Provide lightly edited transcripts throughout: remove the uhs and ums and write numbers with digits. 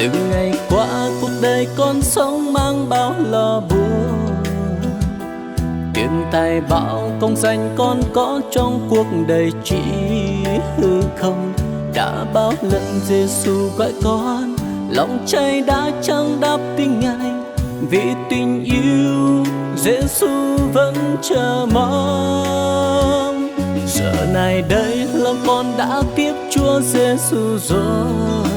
Từng ngày qua cuộc đời con sống mang bao lo buồn, tiền tài bão công danh con có trong cuộc đời chỉ hư không. Đã bao lần Giêsu gọi con, lòng trái đã chẳng đáp tiếng Ngài. Vì tình yêu Giêsu vẫn chờ mong. Giờ này đây lòng con đã tiếp Chúa Giêsu rồi,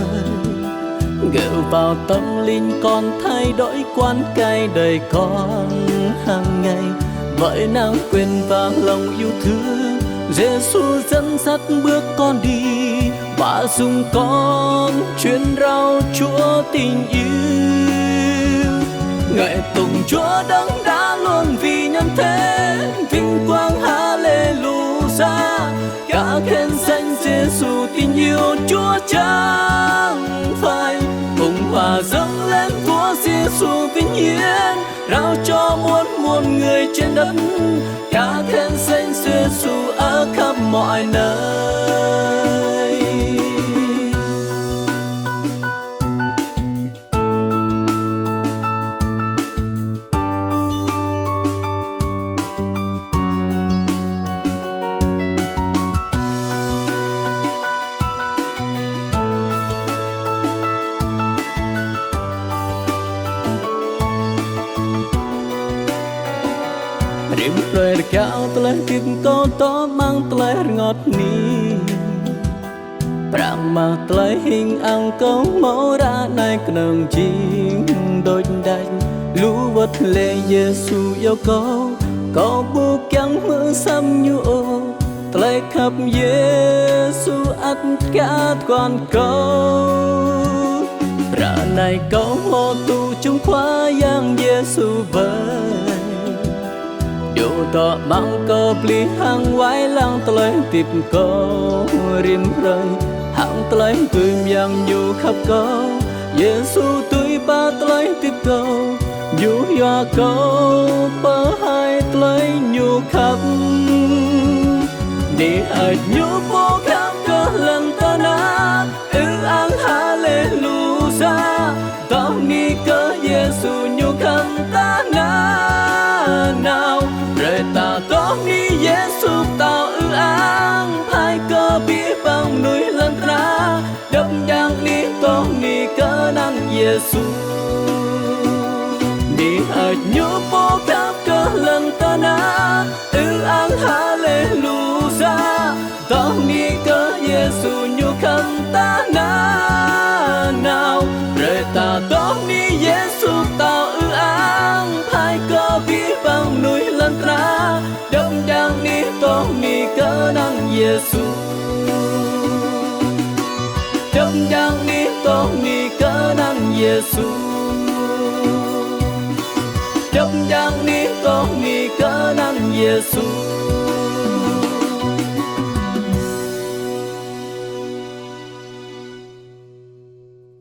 gửi vào tâm linh con thay đổi quan cai đời con hàng ngày. Bởi năng quyền và lòng yêu thương, Giêsu dẫn dắt bước con đi và dùng con truyền rao Chúa tình yêu. Ngợi tùng Chúa đấng đã luôn vì nhân thế, vinh quang Hallelujah. Cả khen danh Giêsu tình yêu Chúa chẳng phai, cùng hòa dâng lên Chúa Giêsu vinh hiển, rao cho muôn người trên đất. Cả khen danh Giêsu ở khắp mọi nơi. Điểm lời cao telah kau to mang telah ngọt ni, Prang telah hình ang kau mau ra nai kenang jing đôi đành. Lũ vật lệ Giêsu yêu kau bukan mơ xăm như ô. Telah khắp Giêsu ắt cả quan kau. Ra nai kau ho tu chung khóa yang Giêsu vơi. Dù tỏ mang cơ pli hàng quái lang tơi tiếp câu rim rơi, hàng tơi tươi miang nhu khắp câu. Giêsu tươi ba tơi tiếp câu, dù hoa câu ba hai tơi nhu khắp. Đi ở nhu phố khắp cơ lần ta na, ang Hallelujah. Tao ni cơ Giêsu nhu khắp ta na nào. Ta tốt ni Giêsu tao ang hai cơ biết bằng núi lần ra, đập giang ni tốt ni cơ năng Giêsu. Đi ở nhũ phố khắp cơ lần ta na, ang Hallelujah. Tốt ni cơ Giêsu nhu khăn ta na nào. Rồi ta tốt ni Giêsu tao ang hai cơ biết bằng núi lần ra, đâm giang ni tốt ni cơ năng Giêsu. Đâm giang ni tốt ni cơ năng Giêsu. Đâm giang ni tốt ni cơ năng Giêsu.